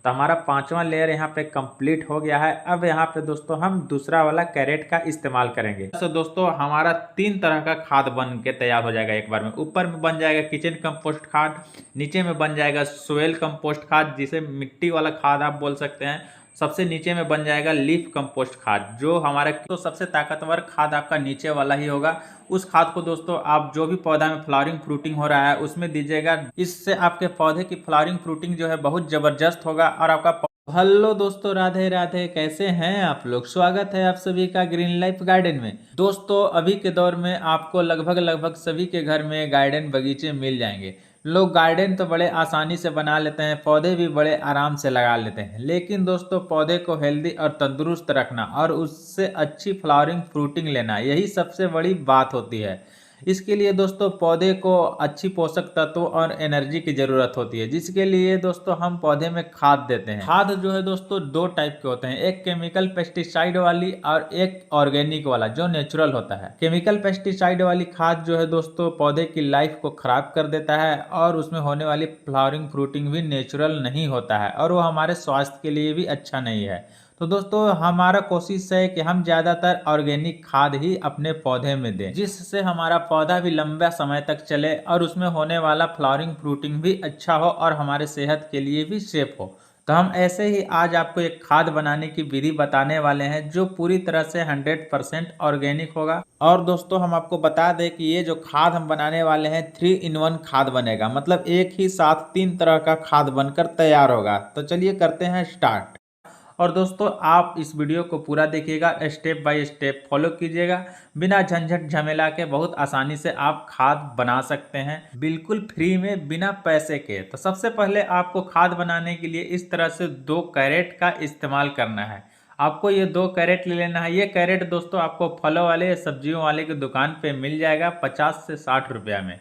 तो हमारा पांचवा लेयर यहाँ पे कंप्लीट हो गया है। अब यहाँ पे दोस्तों हम दूसरा वाला कैरेट का इस्तेमाल करेंगे। तो दोस्तों हमारा 3 तरह का खाद बन के तैयार हो जाएगा एक बार में। ऊपर में बन जाएगा किचन कंपोस्ट खाद, नीचे में बन जाएगा सोयल कंपोस्ट खाद जिसे मिट्टी वाला खाद आप बोल सकते हैं, सबसे नीचे में बन जाएगा लीफ कंपोस्ट खाद जो हमारा तो सबसे ताकतवर खाद आपका नीचे वाला ही होगा। उस खाद को दोस्तों आप जो भी पौधा में फ्लावरिंग फ्रूटिंग हो रहा है उसमें दीजिएगा। इससे आपके पौधे की फ्लावरिंग फ्रूटिंग जो है बहुत जबरदस्त होगा और आपका हेलो दोस्तों, राधे राधे। कैसे हैं आप लोग? स्वागत है आप सभी का ग्रीन लाइफ गार्डन में। दोस्तों अभी के दौर में आपको लगभग सभी के घर में गार्डन बगीचे मिल जाएंगे। लोग गार्डन तो बड़े आसानी से बना लेते हैं, पौधे भी बड़े आराम से लगा लेते हैं, लेकिन दोस्तों पौधे को हेल्दी और तंदुरुस्त रखना और उससे अच्छी फ्लावरिंग फ्रूटिंग लेना, यही सबसे बड़ी बात होती है। इसके लिए दोस्तों पौधे को अच्छी पोषक तत्व और एनर्जी की जरूरत होती है, जिसके लिए दोस्तों हम पौधे में खाद देते हैं। खाद जो है दोस्तों 2 टाइप के होते हैं, एक केमिकल पेस्टिसाइड वाली और एक ऑर्गेनिक वाला जो नेचुरल होता है। केमिकल पेस्टिसाइड वाली खाद जो है दोस्तों पौधे की लाइफ को खराब कर देता है और उसमें होने वाली फ्लावरिंग फ्रूटिंग भी नेचुरल नहीं होता है और वो हमारे स्वास्थ्य के लिए भी अच्छा नहीं है। तो दोस्तों हमारा कोशिश है कि हम ज़्यादातर ऑर्गेनिक खाद ही अपने पौधे में दें, जिससे हमारा पौधा भी लंबा समय तक चले और उसमें होने वाला फ्लावरिंग फ्रूटिंग भी अच्छा हो और हमारे सेहत के लिए भी सेफ हो। तो हम ऐसे ही आज आपको एक खाद बनाने की विधि बताने वाले हैं जो पूरी तरह से 100% ऑर्गेनिक होगा। और दोस्तों हम आपको बता दें कि ये जो खाद हम बनाने वाले हैं 3 in 1 खाद बनेगा, मतलब एक ही साथ 3 तरह का खाद बनकर तैयार होगा। तो चलिए करते हैं स्टार्ट। और दोस्तों आप इस वीडियो को पूरा देखिएगा, स्टेप बाय स्टेप फॉलो कीजिएगा। बिना झंझट झमेला के बहुत आसानी से आप खाद बना सकते हैं, बिल्कुल फ्री में, बिना पैसे के। तो सबसे पहले आपको खाद बनाने के लिए इस तरह से 2 कैरेट का इस्तेमाल करना है। आपको ये 2 कैरेट ले लेना है। ये कैरेट दोस्तों आपको फलों वाले सब्जियों वाले की दुकान पे मिल जाएगा 50 से 60 रुपया में।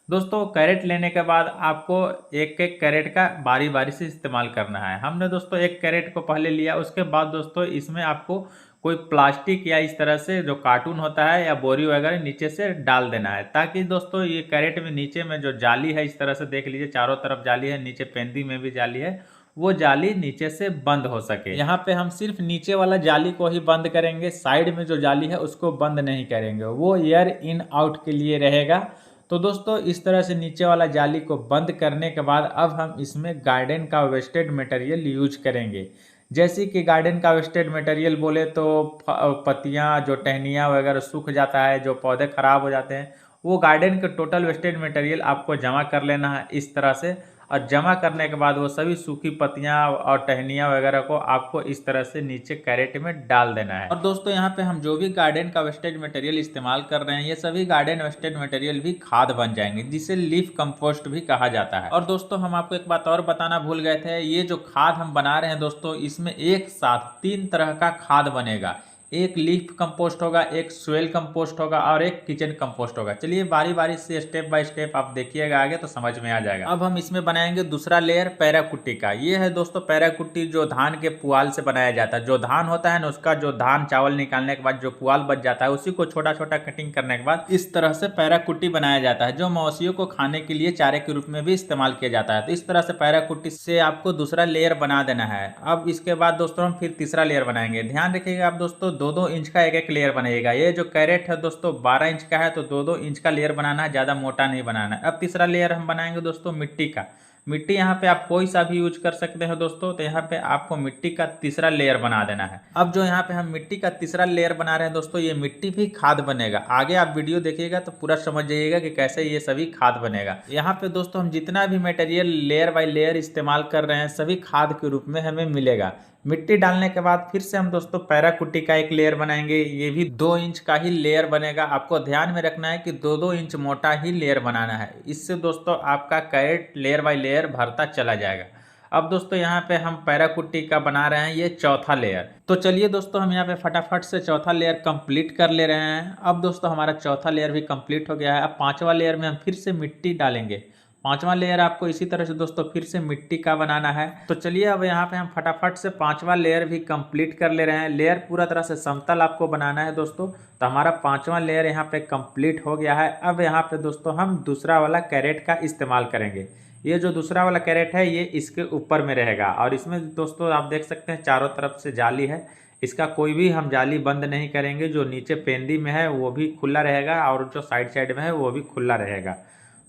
दोस्तों कैरेट लेने के बाद आपको एक एक कैरेट का बारी बारी से इस्तेमाल करना है। हमने दोस्तों एक कैरेट को पहले लिया, उसके बाद दोस्तों इसमें आपको कोई प्लास्टिक या इस तरह से जो कार्टून होता है या बोरी वगैरह नीचे से डाल देना है, ताकि दोस्तों ये कैरेट में नीचे में जो जाली है, इस तरह से देख लीजिए चारों तरफ जाली है, नीचे पेंदी में भी जाली है, वो जाली नीचे से बंद हो सके। यहाँ पे हम सिर्फ नीचे वाला जाली को ही बंद करेंगे, साइड में जो जाली है उसको बंद नहीं करेंगे, वो एयर इन आउट के लिए रहेगा। तो दोस्तों इस तरह से नीचे वाला जाली को बंद करने के बाद अब हम इसमें गार्डन का वेस्टेड मटेरियल यूज करेंगे। जैसे कि गार्डन का वेस्टेड मटेरियल बोले तो पत्तियां जो टहनियाँ वगैरह सूख जाता है, जो पौधे खराब हो जाते हैं, वो गार्डन के टोटल वेस्टेड मटेरियल आपको जमा कर लेना है इस तरह से। और जमा करने के बाद वो सभी सूखी पत्तियां और टहनियाँ वगैरह को आपको इस तरह से नीचे कैरेट में डाल देना है। और दोस्तों यहाँ पे हम जो भी गार्डन का वेस्टेज मटेरियल इस्तेमाल कर रहे हैं, ये सभी गार्डन वेस्टेज मटेरियल भी खाद बन जाएंगे, जिसे लीफ कंपोस्ट भी कहा जाता है। और दोस्तों हम आपको एक बात और बताना भूल गए थे, ये जो खाद हम बना रहे हैं दोस्तों, इसमें एक साथ 3 तरह का खाद बनेगा। एक लीफ कंपोस्ट होगा, एक सोयल कंपोस्ट होगा और एक किचन कंपोस्ट होगा। चलिए बारी बारी से स्टेप बाय स्टेप आप देखिएगा, आगे तो समझ में आ जाएगा। अब हम इसमें बनाएंगे दूसरा लेयर पैराकुट्टी का। ये है दोस्तों पैराकुट्टी, जो धान के पुआल से बनाया जाता है। जो धान होता है ना, उसका जो धान चावल निकालने के बाद जो पुआल बच जाता है, उसी को छोटा छोटा कटिंग करने के बाद इस तरह से पैराकुट्टी बनाया जाता है, जो मवेशियों को खाने के लिए चारे के रूप में भी इस्तेमाल किया जाता है। तो इस तरह से पैराकुट्टी से आपको दूसरा लेयर बना देना है। अब इसके बाद दोस्तों हम फिर तीसरा लेयर बनाएंगे। ध्यान रखिएगा आप दोस्तों, 2-2 इंच का एक एक लेयर बनेगा। ये जो कैरेट है दोस्तों 12 इंच का है, तो 2-2 इंच का लेयर बनाना है, ज़्यादा मोटा नहीं बनाना है। अब तीसरा लेयर हम बनाएंगे दोस्तों मिट्टी का। मिट्टी यहाँ पे आप कोई सा भी यूज कर सकते हो दोस्तों। तो यहाँ पे आपको मिट्टी का तीसरा लेयर बना देना है। अब जो यहाँ पे हम मिट्टी का तीसरा लेयर बना रहे हैं दोस्तों, ये मिट्टी भी खाद बनेगा। आगे आप वीडियो देखिएगा तो पूरा समझ जाइएगा कि कैसे ये सभी खाद बनेगा। यहाँ पे दोस्तों हम जितना भी मटेरियल लेयर बाय लेयर इस्तेमाल कर रहे हैं, सभी खाद के रूप में हमें मिलेगा। मिट्टी डालने के बाद फिर से हम दोस्तों पैराकुट्टी का एक लेयर बनाएंगे। ये भी 2 इंच का ही लेयर बनेगा। आपको ध्यान में रखना है कि 2-2 इंच मोटा ही लेयर बनाना है। इससे दोस्तों आपका कैरेट लेयर बाय लेयर भरता चला जाएगा। अब दोस्तों यहाँ पे हम पैराकुट्टी का बना रहे हैं ये चौथा लेयर। तो चलिए दोस्तों हम यहाँ पे फटाफट से चौथा लेयर कंप्लीट कर ले रहे हैं। अब दोस्तों हमारा चौथा लेयर भी कंप्लीट हो गया है। अब पांचवा लेयर में हम फिर से मिट्टी डालेंगे। पांचवा लेयर आपको इसी तरह से दोस्तों फिर से मिट्टी का बनाना है। तो चलिए अब यहाँ पे हम फटाफट से पांचवा लेयर भी कंप्लीट कर ले रहे हैं। लेयर पूरा तरह से समतल आपको बनाना है दोस्तों। तो हमारा पांचवा लेयर यहाँ पे कंप्लीट हो गया है। अब यहाँ पे दोस्तों हम दूसरा वाला कैरेट का इस्तेमाल करेंगे। ये जो दूसरा वाला कैरेट है ये इसके ऊपर में रहेगा, और इसमें दोस्तों आप देख सकते हैं चारों तरफ से जाली है। इसका कोई भी हम जाली बंद नहीं करेंगे, जो नीचे पेंदी में है वो भी खुला रहेगा और जो साइड साइड में है वो भी खुला रहेगा।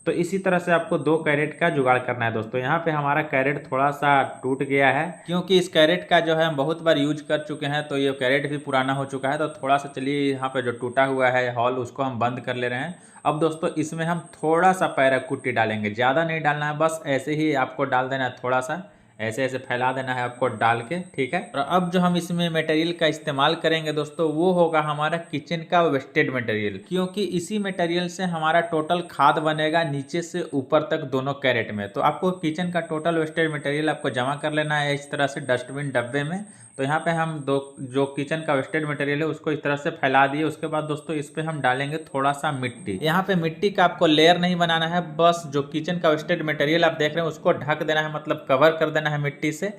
तो इसी तरह से आपको 2 कैरेट का जुगाड़ करना है दोस्तों। यहाँ पे हमारा कैरेट थोड़ा सा टूट गया है, क्योंकि इस कैरेट का जो है हम बहुत बार यूज कर चुके हैं, तो ये कैरेट भी पुराना हो चुका है। तो थोड़ा सा चलिए यहाँ पे जो टूटा हुआ है हॉल उसको हम बंद कर ले रहे हैं। अब दोस्तों इसमें हम थोड़ा सा पैराकुट्टी डालेंगे, ज़्यादा नहीं डालना है, बस ऐसे ही आपको डाल देना है, थोड़ा सा ऐसे ऐसे फैला देना है आपको डाल के, ठीक है। और अब जो हम इसमें मटेरियल का इस्तेमाल करेंगे दोस्तों वो होगा हमारा किचन का वेस्टेड मटेरियल, क्योंकि इसी मटेरियल से हमारा टोटल खाद बनेगा नीचे से ऊपर तक दोनों कैरेट में। तो आपको किचन का टोटल वेस्टेड मटेरियल आपको जमा कर लेना है इस तरह से डस्टबिन डब्बे में। तो यहाँ पे हम जो किचन का वेस्टेड मटेरियल है उसको इस तरह से फैला दिए। उसके बाद दोस्तों इस पे हम डालेंगे थोड़ा सा मिट्टी। यहाँ पे मिट्टी का आपको लेयर नहीं बनाना है, बस जो किचन का वेस्टेड मटेरियल आप देख रहे हैं उसको ढक देना है, मतलब कवर कर देना है मिट्टी से,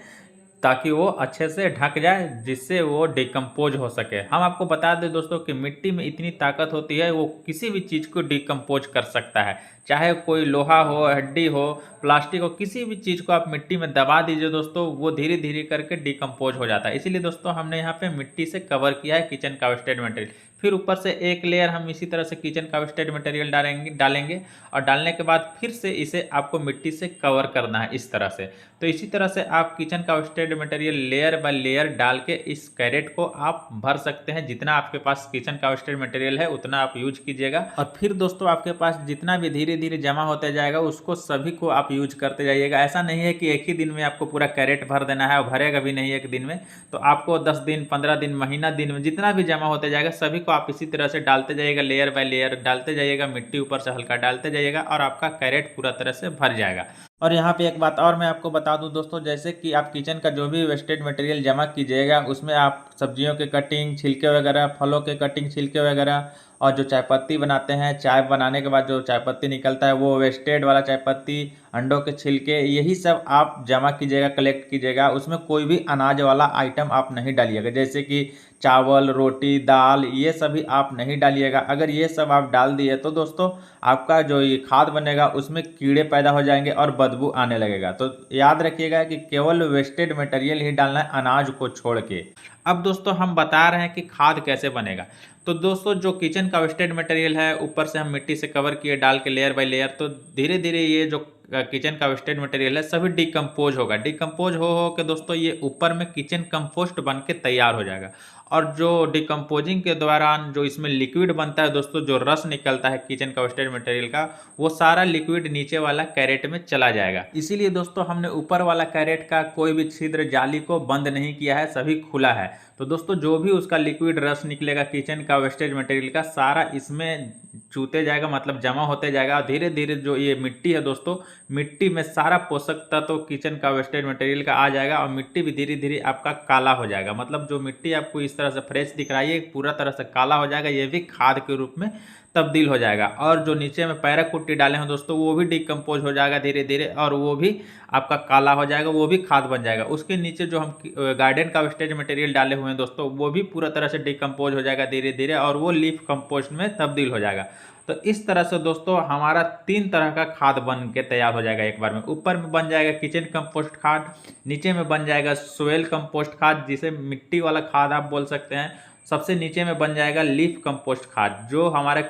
ताकि वो अच्छे से ढक जाए, जिससे वो डिकम्पोज हो सके। हम आपको बता दें दोस्तों कि मिट्टी में इतनी ताकत होती है, वो किसी भी चीज़ को डिकम्पोज कर सकता है, चाहे कोई लोहा हो, हड्डी हो, प्लास्टिक हो, किसी भी चीज़ को आप मिट्टी में दबा दीजिए दोस्तों, वो धीरे धीरे करके डिकम्पोज हो जाता है। इसीलिए दोस्तों हमने यहाँ पे मिट्टी से कवर किया है किचन का वेस्टेड मटेरियल। फिर ऊपर से एक लेयर हम इसी तरह से किचन का वेस्टेड मटेरियल डालेंगे और डालने के बाद फिर से इसे आपको मिट्टी से कवर करना है इस तरह से। तो इसी तरह से आप किचन का wasted material layer by layer डाल के इस कैरेट को आप भर सकते हैं। जितना आपके पास किचन का वेस्टेड मटेरियल है उतना आप यूज कीजिएगा, और फिर दोस्तों आपके पास जितना भी धीरे धीरे जमा होता जाएगा उसको सभी को आप यूज करते जाइएगा। ऐसा नहीं है कि एक ही दिन में आपको पूरा कैरेट भर देना है, और भरेगा भी नहीं एक दिन में। तो आपको 10 दिन, 15 दिन, महीना, दिन में जितना भी जमा होते जाएगा सभी को आप इसी तरह से डालते जाइएगा, लेयर बाय लेयर डालते जाइएगा, मिट्टी ऊपर से हल्का डालते जाइएगा और आपका कैरेट पूरा तरह से भर जाएगा। और यहाँ पे एक बात और मैं आपको बता दूं दोस्तों, जैसे कि आप किचन का जो भी वेस्टेड मटेरियल जमा कीजिएगा उसमें आप सब्जियों के कटिंग, छिलके वगैरह, फलों के कटिंग, छिलके वगैरह, और जो चाय पत्ती बनाते हैं, चाय बनाने के बाद जो चाय पत्ती निकलता है वो वेस्टेड वाला चाय पत्ती, अंडों के छिलके, यही सब आप जमा कीजिएगा, कलेक्ट कीजिएगा। उसमें कोई भी अनाज वाला आइटम आप नहीं डालिएगा, जैसे कि चावल, रोटी, दाल, ये सभी आप नहीं डालिएगा। अगर ये सब आप डाल दिए तो दोस्तों आपका जो ये खाद बनेगा उसमें कीड़े पैदा हो जाएंगे और बदबू आने लगेगा। तो याद रखिएगा कि केवल वेस्टेड मटेरियल ही डालना है अनाज को छोड़ के। अब दोस्तों हम बता रहे हैं कि खाद कैसे बनेगा। तो दोस्तों जो किचन का वेस्टेड मटेरियल है ऊपर से हम मिट्टी से कवर किए डाल के लेयर बाय लेयर, तो धीरे धीरे ये जो किचन का वेस्टेड मटेरियल है सभी डिकम्पोज होगा। डिकम्पोज हो के दोस्तों ये ऊपर में किचन कंपोस्ट बन के तैयार हो जाएगा। और जो डिकम्पोजिंग के दौरान जो इसमें लिक्विड बनता है दोस्तों, जो रस निकलता है किचन का वेस्टेड मटेरियल का, वो सारा लिक्विड नीचे वाला कैरेट में चला जाएगा। इसीलिए दोस्तों हमने ऊपर वाला कैरेट का कोई भी छिद्र जाली को बंद नहीं किया है, सभी खुला है। तो दोस्तों जो भी उसका लिक्विड रस निकलेगा किचन का वेस्टेज मटेरियल का, सारा इसमें चूते जाएगा, मतलब जमा होते जाएगा। और धीरे धीरे जो ये मिट्टी है दोस्तों, मिट्टी में सारा पोषक तत्व तो किचन का वेस्टेज मटेरियल का आ जाएगा, और मिट्टी भी धीरे धीरे आपका काला हो जाएगा। मतलब जो मिट्टी आपको इस तरह से फ्रेश दिख रहा है ये पूरा तरह से काला हो जाएगा, ये भी खाद के रूप में तब्दील हो जाएगा। और जो नीचे में पैराकुट्टी डाले हैं दोस्तों वो भी डिकम्पोज हो जाएगा धीरे धीरे, और वो भी आपका काला हो जाएगा, वो भी खाद बन जाएगा। उसके नीचे जो हम गार्डन का वेस्टेज मटेरियल डाले हुए हैं दोस्तों वो भी पूरा तरह से डिकम्पोज हो जाएगा धीरे धीरे, और वो लीफ कंपोस्ट में तब्दील हो जाएगा। तो इस तरह से दोस्तों हमारा 3 तरह का खाद बन के तैयार हो जाएगा एक बार में। ऊपर में बन जाएगा किचन कंपोस्ट खाद, नीचे में बन जाएगा सोयल कंपोस्ट खाद, जिसे मिट्टी वाला खाद आप बोल सकते हैं, सबसे नीचे में बन जाएगा लीफ कंपोस्ट खाद, जो हमारा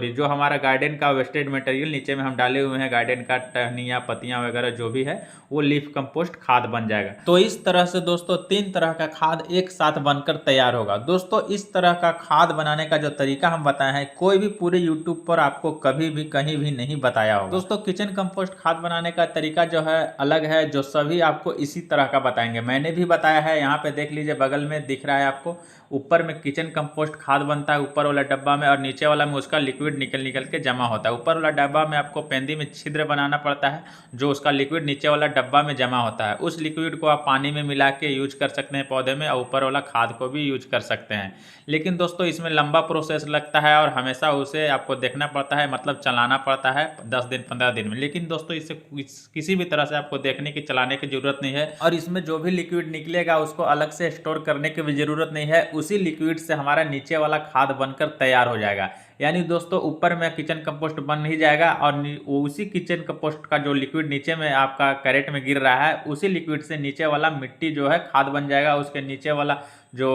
जो हमारा गार्डन का वेस्टेड मटेरियल नीचे में हम डाले हुए हैं, गार्डन का टहनियाँ, पत्तियाँ वगैरह जो भी है वो लीफ कंपोस्ट खाद बन जाएगा। तो इस तरह से दोस्तों 3 तरह का खाद एक साथ बनकर तैयार होगा। दोस्तों इस तरह का खाद बनाने का जो तरीका हम बताए हैं कोई भी पूरे यूट्यूब पर आपको कभी भी कहीं भी नहीं बताया होगा। दोस्तों किचन कंपोस्ट खाद बनाने का तरीका जो है अलग है, जो सभी आपको इसी तरह का बताएंगे। मैंने भी बताया है, यहाँ पे देख लीजिए बगल में दिख रहा है आपको, ऊपर में किचन कंपोस्ट खाद बनता है ऊपर वाला डब्बा में, और नीचे वाला में उसका लिक्विड निकल के जमा होता है। ऊपर वाला डब्बा में आपको पेंदी में छिद्र बनाना पड़ता है, जो उसका लिक्विड नीचे वाला डब्बा में जमा होता है। उस लिक्विड को आप पानी में मिला के यूज कर सकते हैं पौधे में, और ऊपर वाला खाद को भी यूज कर सकते हैं। लेकिन दोस्तों इसमें लंबा प्रोसेस लगता है, और हमेशा उसे आपको देखना पड़ता है, मतलब चलाना पड़ता है 10 दिन 15 दिन में। लेकिन दोस्तों इसे किसी भी तरह से आपको देखने की, चलाने की जरूरत नहीं है, और इसमें जो भी लिक्विड निकलेगा उसको अलग से स्टोर करने की भी जरूरत नहीं है। उसी लिक्विड से हमारा नीचे वाला खाद बनकर तैयार हो जाएगा। यानी दोस्तों ऊपर में किचन कंपोस्ट बन नहीं जाएगा और उसी किचन कंपोस्ट का जो लिक्विड नीचे में आपका कैरेट में गिर रहा है उसी लिक्विड से नीचे वाला मिट्टी जो है खाद बन जाएगा। उसके नीचे वाला जो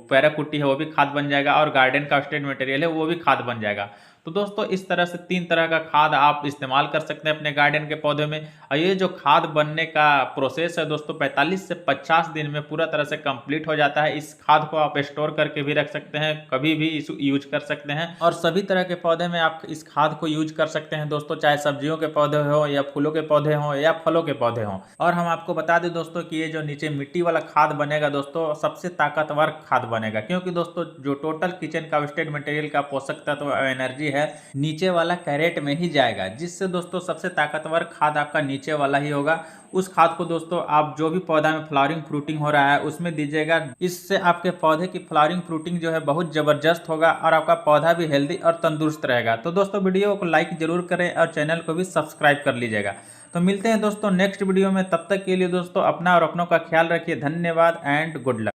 पैराकुट्टी है वो भी खाद बन जाएगा और गार्डन का वेस्टेज मटेरियल है वो भी खाद बन जाएगा। तो दोस्तों इस तरह से 3 तरह का खाद आप इस्तेमाल कर सकते हैं अपने गार्डन के पौधे में। और ये जो खाद बनने का प्रोसेस है दोस्तों 45 से 50 दिन में पूरा तरह से कंप्लीट हो जाता है। इस खाद को आप स्टोर करके भी रख सकते हैं, कभी भी इस यूज कर सकते हैं और सभी तरह के पौधे में आप इस खाद को यूज कर सकते हैं दोस्तों, चाहे सब्जियों के पौधे हो या फूलों के पौधे हों या फलों के पौधे हों। और हम आपको बता दें दोस्तों कि ये जो नीचे मिट्टी वाला खाद बनेगा दोस्तों सबसे ताकतवर खाद बनेगा, क्योंकि दोस्तों जो टोटल किचन का वेस्टेज मटेरियल का पोषक तत्व एनर्जी है नीचे वाला कैरेट में ही जाएगा, जिससे दोस्तों सबसे ताकतवर खाद आपका नीचे वाला ही होगा। उस खाद को दोस्तों आप जो भी पौधा में फ्लावरिंग फ्रूटिंग हो रहा है उसमें दीजिएगा। इससे आपके पौधे की फ्लावरिंग फ्रूटिंग जो है बहुत जबरदस्त होगा और आपका पौधा भी हेल्दी और तंदुरुस्त रहेगा। तो दोस्तों वीडियो को लाइक जरूर करें और चैनल को भी सब्सक्राइब कर लीजिएगा। तो मिलते हैं दोस्तों नेक्स्ट वीडियो में, तब तक के लिए दोस्तों अपना और अपनों का ख्याल रखिए। धन्यवाद एंड गुड लक।